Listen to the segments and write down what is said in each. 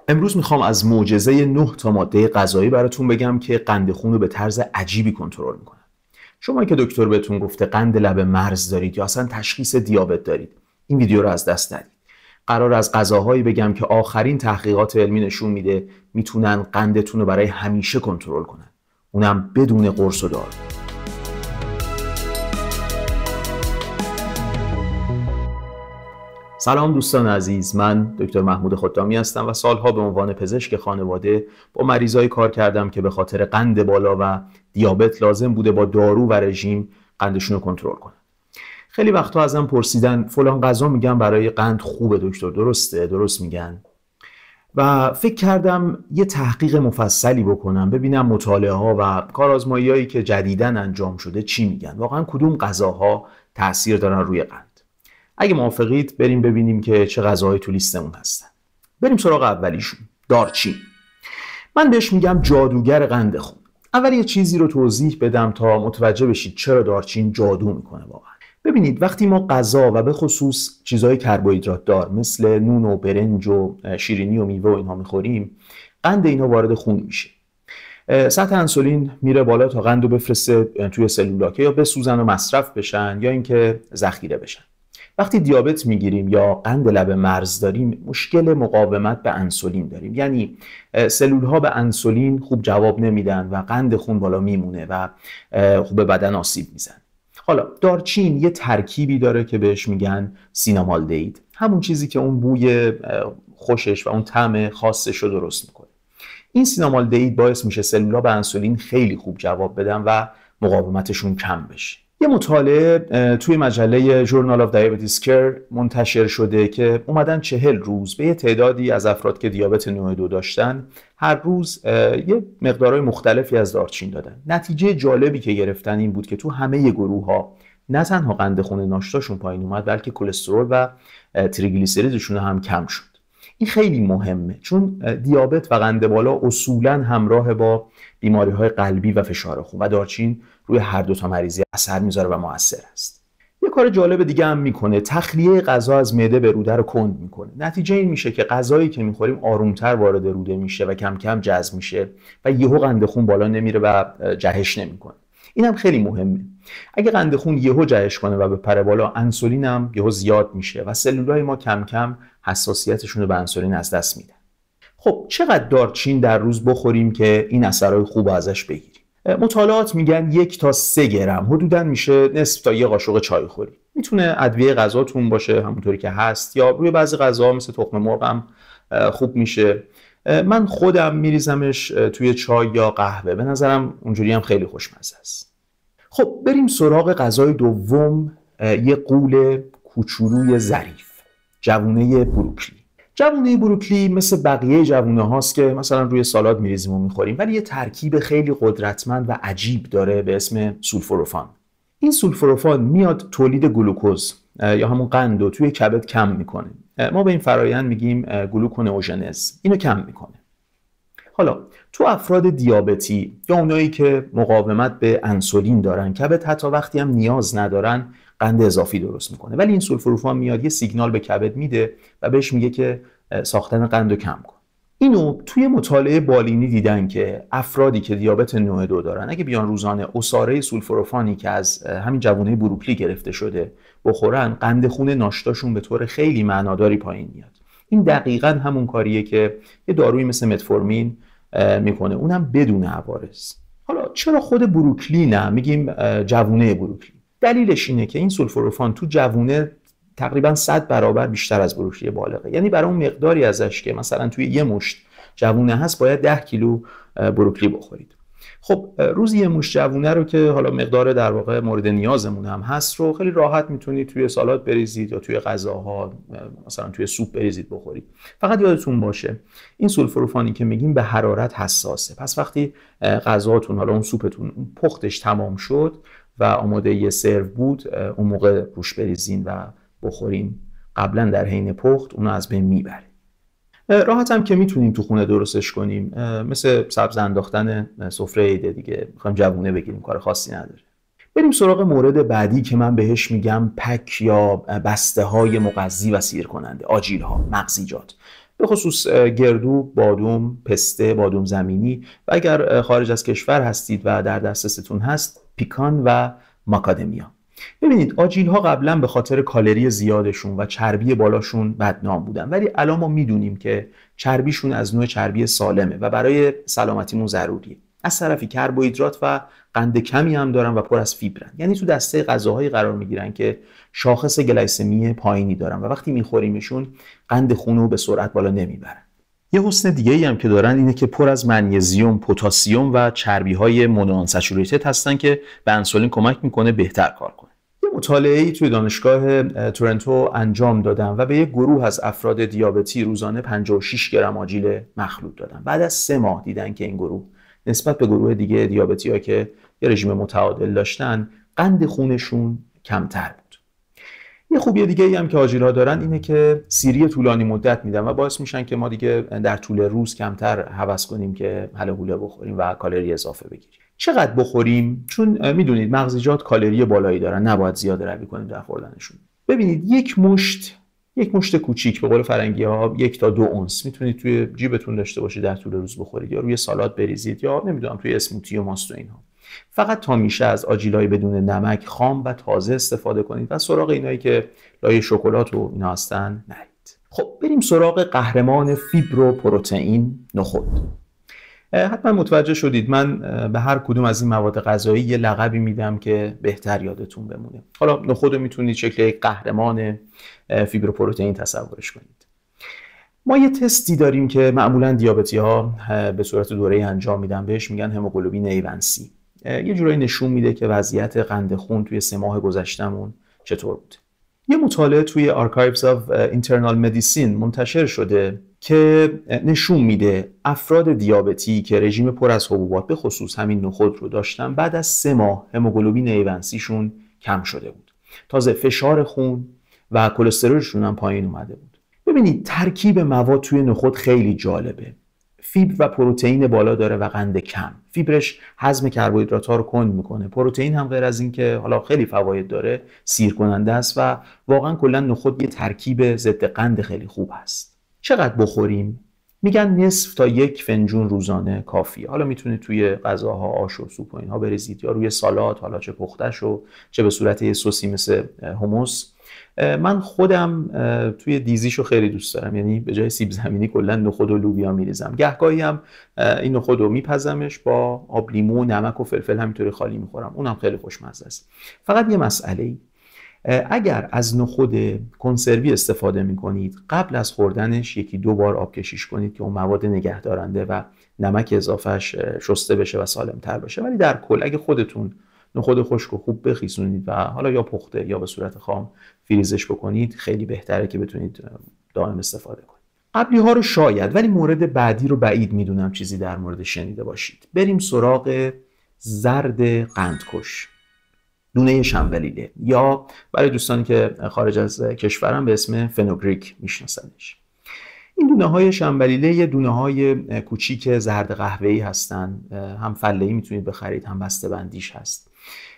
امروز میخوام از معجزه 9 تا ماده غذایی براتون بگم که قند خون رو به طرز عجیبی کنترل میکنن. شما که دکتر بهتون گفته قند لب مرز دارید یا اصلا تشخیص دیابت دارید، این ویدیو رو از دست ندید. قرار از غذاهایی بگم که آخرین تحقیقات علمی نشون میده میتونن قندتون رو برای همیشه کنترل کنن، اونم بدون قرص و دارو. سلام دوستان عزیز، من دکتر محمود خدامی هستم و سالها به عنوان پزشک خانواده با مریضایی کار کردم که به خاطر قند بالا و دیابت لازم بوده با دارو و رژیم قندشون رو کنترل کنن. خیلی وقتا ازم پرسیدن فلان غذا میگن برای قند خوبه دکتر، درسته؟ درست میگن؟ و فکر کردم یه تحقیق مفصلی بکنم، ببینم مطالعه ها و کارآزمایی‌هایی که جدیداً انجام شده چی میگن، واقعا کدوم غذاها تأثیر دارن روی قند. اگه موافقید بریم ببینیم که چه غذاهایی تو لیستمون هستن. بریم سراغ اولیشون، دارچین. من بهش میگم جادوگر قند خون. اول یه چیزی رو توضیح بدم تا متوجه بشید چرا دارچین جادو میکنه واقعا. ببینید وقتی ما غذا و به خصوص چیزهای کربوهیدرات دار مثل نون و برنج و شیرینی و میوه و اینها میخوریم، قند اینا وارد خون میشه. سطح انسولین میره بالا تا قند رو بفرسته توی سلولا که یا بسوزن و مصرف بشن یا اینکه ذخیره بشن. وقتی دیابت میگیریم یا قند لب مرز داریم، مشکل مقاومت به انسولین داریم، یعنی سلول ها به انسولین خوب جواب نمیدن و قند خون بالا میمونه و خوب به بدن آسیب میزن. حالا دارچین یه ترکیبی داره که بهش میگن سینامالدهید، همون چیزی که اون بوی خوشش و اون طعم خاصش رو درست میکنه. این سینامالدهید باعث میشه سلول ها به انسولین خیلی خوب جواب بدن و مقاومتشون کم بشه. یه مطالعه توی مجله Journal of Diabetes Care منتشر شده که اومدن 40 روز به یه تعدادی از افراد که دیابت نوع 2 داشتن هر روز یه مقدارهای مختلفی از دارچین دادن. نتیجه جالبی که گرفتن این بود که تو همه گروه ها نه تنها قند خون ناشتاشون پایین اومد، بلکه کلسترول و تریگلیسیریدشون هم کم شد. این خیلی مهمه چون دیابت و قند بالا اصولاً همراه با بیماری‌های قلبی و فشار خون و دارچین روی هر دو تا مریضی اثر میذاره و مؤثر است. یه کار جالب دیگه هم میکنه، تخلیه غذا از معده به روده رو کند میکنه. نتیجه این میشه که غذایی که میخوریم آرومتر وارد روده میشه و کم کم جذب میشه و یهو قند خون بالا نمیره و جهش نمیکنه. این هم خیلی مهمه. اگه قند خون یهو جهش کنه و به پره بالا، انسولین هم یهو زیاد میشه و سلولای ما کم کم حساسیتشون رو به انسولین از دست میدن. خب چقدر دارچین در روز بخوریم که این اثرهای خوب ازش بگیریم؟ مطالعات میگن 1 تا 3 گرم حدوداً میشه نصف تا یه قاشق چای خوری. میتونه ادویه غذاتون باشه همونطوری که هست یا روی بعضی غذاها مثل تخم مرغ هم خوب میشه. من خودم میریزمش توی چای یا قهوه، به نظرم اونجوری هم خیلی خوشمزه است. خب بریم سراغ غذای دوم، یه غول کوچولوی ظریف، جوونه بروکلی. جوونه بروکلی مثل بقیه جوونه هاست که مثلا روی سالاد میریزیم و میخوریم، ولی یه ترکیب خیلی قدرتمند و عجیب داره به اسم سولفوروفان. این سولفوروفان میاد تولید گلوکوز یا همون قند رو توی کبد کم میکنه. ما به این فرایند میگیم گلوکونئوژنز، اینو کم میکنه. حالا تو افراد دیابتی یا اونایی که مقاومت به انسولین دارن، کبد حتی وقتی هم نیاز ندارن قند اضافی درست میکنه، ولی این سولفوروفان میاد یه سیگنال به کبد میده و بهش میگه که ساختن قند رو کم کن. اینو توی مطالعه بالینی دیدن که افرادی که دیابت نوع 2 دارن اگه بیان روزانه عصاره سولفوروفانی که از همین جوونه بروکلی گرفته شده بخورن، قند خون ناشتاشون به طور خیلی معناداری پایین میاد. این دقیقاً همون کاریه که یه دارویی مثل متفورمین میکنه، اونم بدون عوارض. حالا چرا خود بروکلی نه، میگیم جوونه بروکلی؟ دلیلش اینه که این سولفوروفان تو جوونه تقریبا 100 برابر بیشتر از بروکلی بالغه، یعنی برای اون مقداری ازش که مثلا توی یه مشت جوونه هست باید 10 کیلو بروکلی بخورید. خب روزی یه مشت جوونه رو که حالا مقدار در واقع مورد نیازمون هم هست رو خیلی راحت میتونید توی سالاد بریزید یا توی غذاها مثلا توی سوپ بریزید بخورید. فقط یادتون باشه این سولفوروفانی که میگیم به حرارت حساسه، پس وقتی غذاتون حالا اون سوپتون پختش تمام شد و آماده یه سرو بود، اون موقع روش بریزین و بخورین. قبلا در حین پخت اونو از بین میبره. راحت هم که میتونیم تو خونه درستش کنیم، مثل سبز انداختن سفره عیده دیگه. میخوایم جوونه بگیریم، کار خاصی نداره. بریم سراغ مورد بعدی که من بهش میگم پک یا بسته های مغذی و سیر کننده، آجیل ها، مغزیجات. به خصوص گردو، بادوم، پسته، بادوم زمینی و اگر خارج از کشور هستید و در دسترستون هست پیکان و ماکادمیا. ببینید آجیل ها قبلا به خاطر کالری زیادشون و چربی بالاشون بدنام بودن، ولی الان ما میدونیم که چربیشون از نوع چربی سالمه و برای سلامتیمون ضروریه. از طرفی کربوهیدرات و قند کمی هم دارن و پر از فیبرن، یعنی تو دسته غذاهایی قرار میگیرن که شاخص گلایسمی پایینی دارن و وقتی میخوریمشون قند خون رو به سرعت بالا نمیبرن. یه حسن دیگه ای هم که دارن اینه که پر از منیزیم، پتاسیم و چربی‌های مونوانسچوریتد هستن که به انسولین کمک میکنه بهتر کار کنه. یه مطالعه‌ای توی دانشگاه تورنتو انجام دادن و به یک گروه از افراد دیابتی روزانه 56 گرم آجیل مخلوط دادن. بعد از 3 ماه دیدن که این گروه نسبت به گروه دیگه دیابتی‌ها که یه رژیم متعادل داشتن قند خونشون کمتر بود. یه خوبی دیگه ای هم که آجیل‌ها دارن اینه که سیری طولانی مدت میدن و باعث میشن که ما دیگه در طول روز کمتر هوس کنیم که هله هوله بخوریم و کالری اضافه بگیریم. چقدر بخوریم؟ چون میدونید مغزیجات کالری بالایی دارن، نباید زیاده روی کنیم در خوردنشون. ببینید یک مشت کوچیک، به قول فرنگی‌ها 1 تا 2 اونس میتونید توی جیبتون داشته باشید در طول روز بخورید، یا روی سالاد بریزید، یا نمیدونم توی اسموتی و ماست و اینها. فقط تا میشه از آجیلای بدون نمک خام و تازه استفاده کنید و سراغ اینایی که لایه شکلات و اینا هستن نرید. خب بریم سراغ قهرمان فیبر و پروتئین، نخود. حتما متوجه شدید من به هر کدوم از این مواد غذایی یه لقبی میدم که بهتر یادتون بمونه. حالا نخود رو میتونید شکل یک قهرمان فیبر و پروتئین تصورش کنید. ما یه تستی داریم که معمولا دیابتی‌ها به صورت دوره‌ای انجام میدن، بهش میگن هموگلوبین A1C. یه جورایی نشون میده که وضعیت قند خون توی 3 ماه گذشتمون چطور بود. یه مطالعه توی Archives of Internal Medicine منتشر شده که نشون میده افراد دیابتی که رژیم پر از حبوبات به خصوص همین نخود رو داشتن بعد از 3 ماه هموگلوبین A1C شون کم شده بود. تازه فشار خون و کلسترولشون هم پایین اومده بود. ببینید ترکیب مواد توی نخود خیلی جالبه. فیبر و پروتئین بالا داره و قند کم. فیبرش هضم کربوهیدرات ها رو کند میکنه. پروتئین هم غیر از این که حالا خیلی فواید داره، سیر کننده است و واقعا کلا نخود یه ترکیب ضد قند خیلی خوب هست. چقدر بخوریم؟ میگن نصف تا 1 فنجون روزانه کافیه. حالا میتونید توی غذاها آش و سوپ و اینها بریزید یا روی سالاد، حالا چه پختش و چه به صورت یه سوسی مثل هموس. من خودم توی دیزیشو خیلی دوست دارم، یعنی به جای سیب زمینی کلا نخود و لوبیا میریزم. گهگاهی هم این نخود رو میپزمش با آب لیمو، نمک و فلفل همینطوری خالی میخورم، اونم خیلی خوشمزه است. فقط یه مسئله، اگر از نخود کنسروی استفاده میکنید قبل از خوردنش 1-2 بار آب کشیش کنید که اون مواد نگهدارنده و نمک اضافهش شسته بشه و سالمتر بشه. ولی در کل اگه خودتون نخود خشک و خوب بخیسونید و حالا یا پخته یا به صورت خام فریزش بکنید خیلی بهتره که بتونید دائم استفاده کنید. قبلی ها رو شاید، ولی مورد بعدی رو بعید میدونم چیزی در مورد شنیده باشید. بریم سراغ زرد قندکش، دونه شنبلیله، یا برای دوستانی که خارج از کشورن به اسم فنوگریک میشناسنش. این دونه های شنبلیله یه دونه های کوچیک زرد قهوه‌ای هستن، هم فله‌ای میتونید بخرید هم بسته بندیش هست.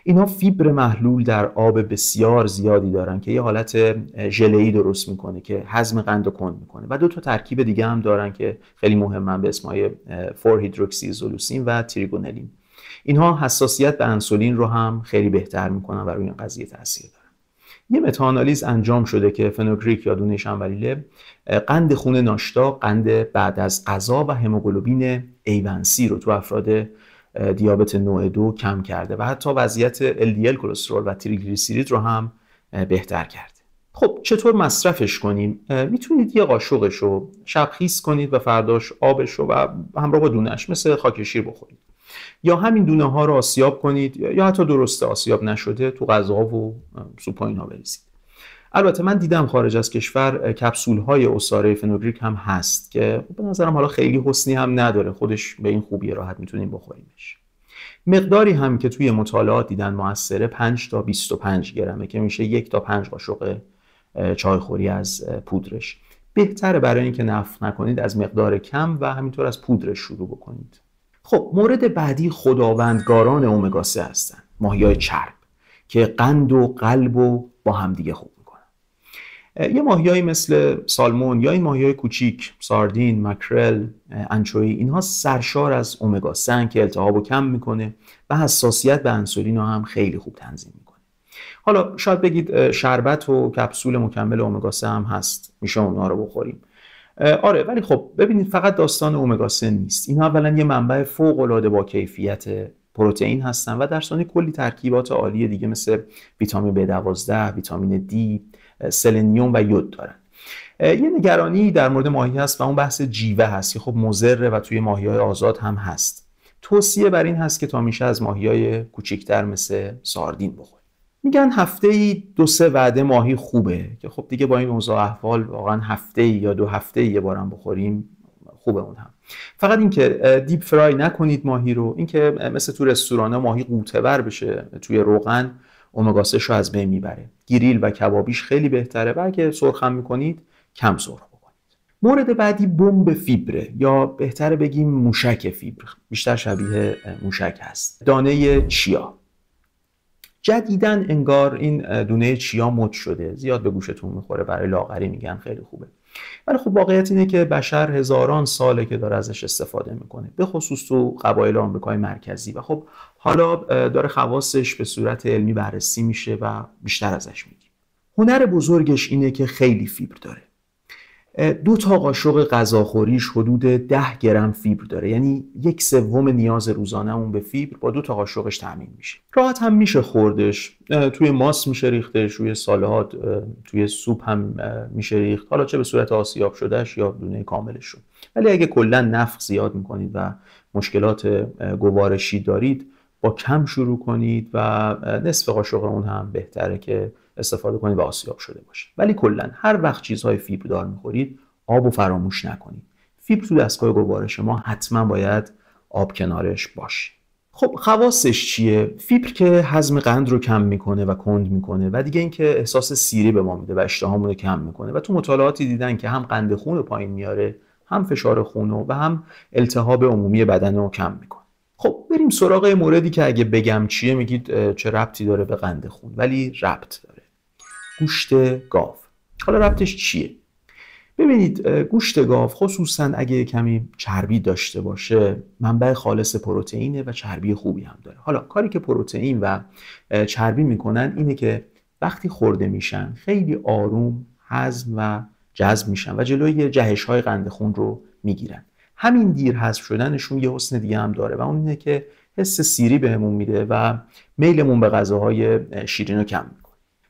اینها فیبر محلول در آب بسیار زیادی دارن که یه حالت ژله‌ای درست میکنه که هضم قند رو کند میکنه و 2 تا ترکیب دیگه هم دارن که خیلی مهمن به اسمای 4 هیدروکسی ایزولوسین و تریگونلین. اینها حساسیت به انسولین رو هم خیلی بهتر میکنن و روی این قضیه تاثیر دارن. یه متاآنالیز انجام شده که فنوگریک یا دونه شنبلیله قند خون ناشتا، قند بعد از غذا و هموگلوبین A1C رو تو افراد دیابت نوع 2 کم کرده و حتی وضعیت LDL کلسترول و تریگلیسیرید رو هم بهتر کرده. خب چطور مصرفش کنیم؟ میتونید یه قاشقش رو شبخیز کنید و فرداش آبش رو و همراه با دونه‌اش مثل خاک شیر بخورید، یا همین دونه ها رو آسیاب کنید یا حتی درسته آسیاب نشده تو غذا و سوپ و اینا بریزید. البته من دیدم خارج از کشور کپسول های عصاره فنوگریک هم هست که به نظرم حالا خیلی حسنی هم نداره، خودش به این خوبی راحت میتونیم بخوریمش. مقداری هم که توی مطالعات دیدن موثره 5 تا 25 گرمه که میشه 1 تا 5 قاشق چایخوری از پودرش. بهتره برای اینکه نفع نکنید از مقدار کم و همینطور از پودرش شروع بکنید. خب مورد بعدی خداوندگاران اومگا 3 هستن، ماهیای چرب که قند و قلب و با هم دیگه خوب میکنن. یه ماهیایی مثل سالمون یا این ماهیای کوچیک، ساردین، ماکرل، انچوی، اینها سرشار از امگا 3 که التهابو کم میکنه و حساسیت به انسولین رو هم خیلی خوب تنظیم میکنه. حالا شاید بگید شربت و کپسول مکمل امگا 3 هم هست، میشه اونها رو بخوریم. آره، ولی خب ببینید فقط داستان امگا 3 نیست. اینها اولا یه منبع فوق العاده با کیفیت پروتئین هستن و در ثانی کلی ترکیبات عالی دیگه مثل ویتامین B12، ویتامین دی، سلنیوم و یود دارن. یه نگرانی در مورد ماهی هست و اون بحث جیوه هست که خب مضره و توی ماهی‌های آزاد هم هست. توصیه بر این هست که تا میشه از ماهی‌های کوچیک‌تر مثل ساردین بخورید. میگن هفته‌ای 2-3 وعده ماهی خوبه که خب دیگه با این اوضاع احوال واقعا هفته‌ای یا 2 هفته یه بارم بخوریم خوبه. اون هم فقط این که دیپ فرای نکنید ماهی رو، این که مثل تو رستورانا ماهی قوطه‌ور بشه توی روغن امگا 3 رو از بین میبره. گریل و کبابیش خیلی بهتره و اگه سرخم میکنید کم سرخ بکنید. مورد بعدی بمب فیبره یا بهتره بگیم موشک فیبر، بیشتر شبیه موشک هست. دانه چیا. جدیدن انگار این دونه چیا مد شده، زیاد به گوشتون میخوره، برای لاغری میگن خیلی خوبه. ولی خب واقعیت اینه که بشر هزاران ساله که داره ازش استفاده میکنه، به خصوص تو قبایل آمریکای مرکزی، و خب حالا داره خواصش به صورت علمی بررسی میشه و بیشتر ازش میگیم. هنر بزرگش اینه که خیلی فیبر داره. 2 تا قاشق غذاخوریش حدود 10 گرم فیبر داره، یعنی 1/3 نیاز روزانه‌مون به فیبر با 2 تا قاشقش تامین میشه. راحت هم میشه خوردش، توی ماست میشه ریختش، روی سالاد، توی سوپ هم میشه ریخت، حالا چه به صورت آسیاب شدهش یا دونه کاملش رو. ولی اگه کلا نفخ زیاد میکنید و مشکلات گوارشی دارید، با کم شروع کنید و نصف قاشق اون هم بهتره که استفاده کنید و آسیاب شده باشه. ولی کلا هر وقت چیزهای فیبر دار میخورید آب رو فراموش نکنید. فیبر تو دستگاه گوارش ما حتما باید آب کنارش باشه. خب خواصش چیه؟ فیبر که هضم قند رو کم میکنه و کند میکنه و دیگه اینکه احساس سیری به ما میده و اشتهامون رو کم میکنه و تو مطالعاتی دیدن که هم قند خون رو پایین میاره، هم فشار خون رو و هم التهاب عمومی بدن رو کم میکنه. خب بریم سراغ موردی که اگه بگم چیه میگید چه ربطی داره به قند خون، ولی ربط داره. گوشت گاو. حالا ربطش چیه؟ ببینید گوشت گاو خصوصا اگه کمی چربی داشته باشه منبع خالص پروتئینه و چربی خوبی هم داره. حالا کاری که پروتئین و چربی میکنن اینه که وقتی خورده میشن خیلی آروم هضم و جذب میشن و جلوی جهش‌های قند خون رو میگیرن. همین دیر حذف شدنشون یه حسن دیگه هم داره و اون اینه که حس سیری بهمون میده و میلمون به غذاهای شیرین رو کم میکنه.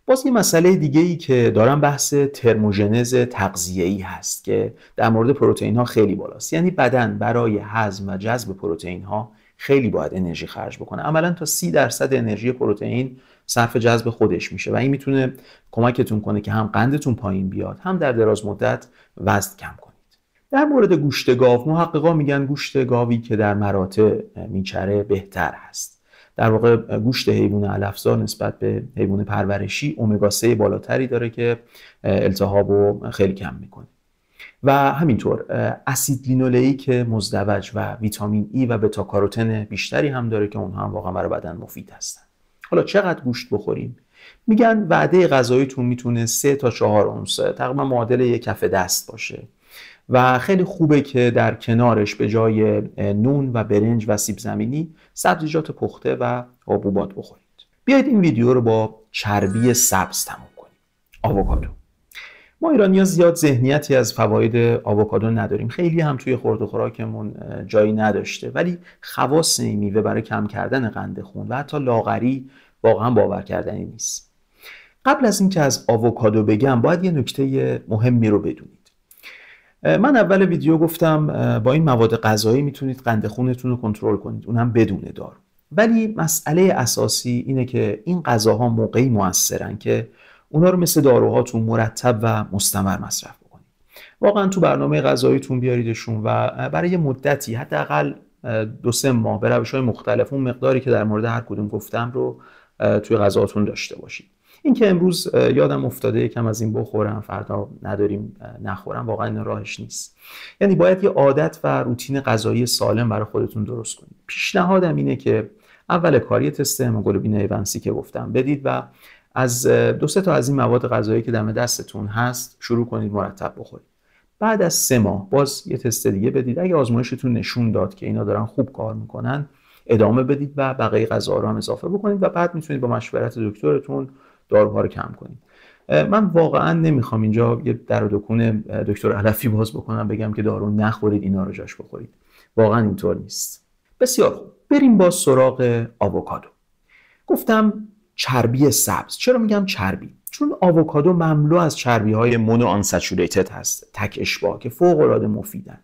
باز یه مسئله دیگه ای که دارم بحث ترموژنز تغذیه‌ای هست که در مورد پروتئین ها خیلی بالاست. یعنی بدن برای هضم و جذب پروتئین ها خیلی باید انرژی خرج بکنه. عملاً تا 30% انرژی پروتئین صرف جذب خودش میشه و این میتونه کمکتون کنه که هم قندتون پایین بیاد، هم در دراز مدت وزن کم کنید. در مورد گوشت گاو محققا میگن گوشت گاوی که در مراتع میچره بهتر هست. در واقع گوشت حیوان علفزار نسبت به حیوان پرورشی امگا 3 بالاتری داره که التهاب رو خیلی کم میکنه و همینطور اسید لینولئیک مزدوج و ویتامین ای و بتا کاروتن بیشتری هم داره که اونها هم واقعا برای بدن مفید هستن. حالا چقدر گوشت بخوریم؟ میگن وعده غذاییتون میتونه 3 تا 4 اونس، تقریبا معادل یک کف دست باشه و خیلی خوبه که در کنارش به جای نون و برنج و سیب زمینی سبزیجات پخته و حبوبات بخورید. بیایید این ویدیو رو با چربی سبز تموم کنیم. آووکادو. ما ایرانی‌ها زیاد ذهنیتی از فواید آووکادو نداریم، خیلی هم توی خورد و خوراکمون جایی نداشته، ولی خواص این میوه برای کم کردن قند خون و حتی لاغری واقعا باور کردنی نیست. قبل از اینکه از آووکادو بگم باید یه نکته مهمی رو بدونید. من اول ویدیو گفتم با این مواد غذایی میتونید قند خونتون رو کنترل کنید، اونم بدون دارو. ولی مسئله اساسی اینه که این غذاها موقعی موثرن که اونا رو مثل داروهاتون مرتب و مستمر مصرف بکنید. واقعا تو برنامه غذاییتون بیاریدشون و برای یه مدتی حداقل 2-3 ماه به روش‌های مختلف اون مقداری که در مورد هر کدوم گفتم رو توی غذاتون داشته باشید. این که امروز یادم افتاده یکم از این بخورم فردا نداریم نخورم، واقعا این راهش نیست. یعنی باید یه عادت و روتین غذایی سالم برای خودتون درست کنید. پیشنهادم اینه که اول کار یه تست هموگلوبین A1C که گفتم بدید و از 2-3 تا از این مواد غذایی که دم دستتون هست شروع کنید مرتب بخورید. بعد از 3 ماه باز یه تست دیگه بدید. اگه آزمایشتون نشون داد که اینا دارن خوب کار میکنن، ادامه بدید و بقیه غذاها رو هم اضافه بکنید و بعد میتونید با مشورت دکترتون داروها رو کم کنید. من واقعا نمیخوام اینجا یه در و دکون دکتر علفی باز بکنم بگم که دارو نخورید، اینا رو جاش بخورید. واقعا اینطور نیست. بسیار خوب، بریم با سراغ آووکادو. گفتم چربی سبز. چرا میگم چربی؟ چون آووکادو مملو از چربی‌های مونو آنسچوریتد هست، تک اشباع، که فوق‌العاده مفیدن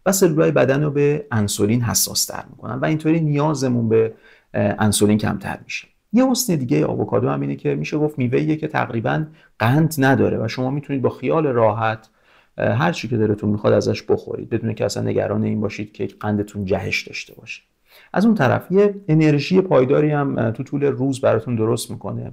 و سلولای بدن رو به انسولین حساس‌تر میکنن و اینطوری نیازمون به انسولین کمتر میشه. یه حسن دیگه آووکادو هم اینه که میشه گفت میوه‌ایه که تقریباً قند نداره و شما میتونید با خیال راحت هر چی که دلتون میخواد ازش بخورید بدون که اصلا نگران این باشید که قندتون جهش داشته باشه. از اون طرف یه انرژی پایداری هم تو طول روز براتون درست میکنه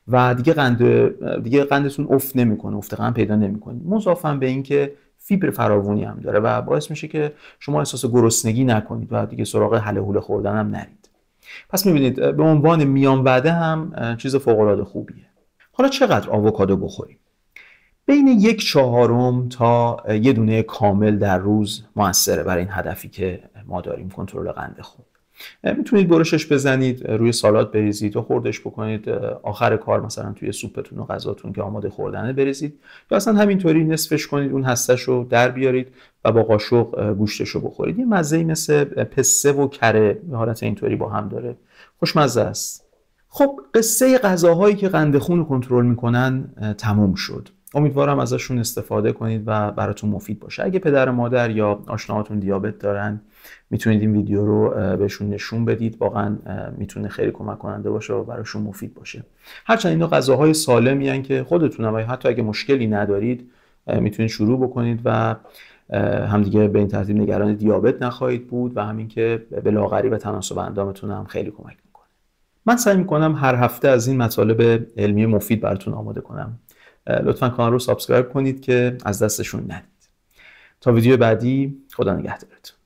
و دیگه قندتون افت نمیکنه، افت قند پیدا نمیکنید. مضافاً به این که فیبر فراوانی هم داره و باعث میشه که شما احساس گرسنگی نکنید و دیگه سراغ هله هوله خوردن هم نرید. پس میبینید به عنوان میان وعده هم چیز فوق العاده خوبیه. حالا چقدر آووکادو بخوریم؟ بین 1/4 تا یه دونه کامل در روز موثره برای این هدفی که ما داریم، کنترل قند خون. میتونید برشش بزنید، روی سالاد بریزید و خوردش بکنید، آخر کار مثلا توی سوپتون و غذاتون که آماده خوردنه بریزید، یا اصلا همینطوری نصفش کنید، اون هستش رو در بیارید و با قاشق گوشتش رو بخورید. یه مزه‌ای مثل پسته و کره حالت اینطوری با هم داره، خوشمزه است. خب قصه غذاهایی که قند خون رو کنترل میکنن تموم شد. امیدوارم ازشون استفاده کنید و براتون مفید باشه. اگه پدر مادر یا آشناهاتون دیابت دارن میتونید این ویدیو رو بهشون نشون بدید، واقعا میتونه خیلی کمک کننده باشه و براشون مفید باشه. هرچند اینا غذاهای سالمی ان که خودتون هم حتی اگه مشکلی ندارید میتونید شروع بکنید و همدیگه به این ترتیب نگران دیابت نخواهید بود و همین که به لاغری و تناسب اندامتون هم خیلی کمک میکنه. من سعی میکنم هر هفته از این مطالب علمی مفید براتون آماده کنم. لطفاً کانال رو سابسکرایب کنید که از دستشون ندید. تا ویدیو بعدی، خدا نگهدارتون.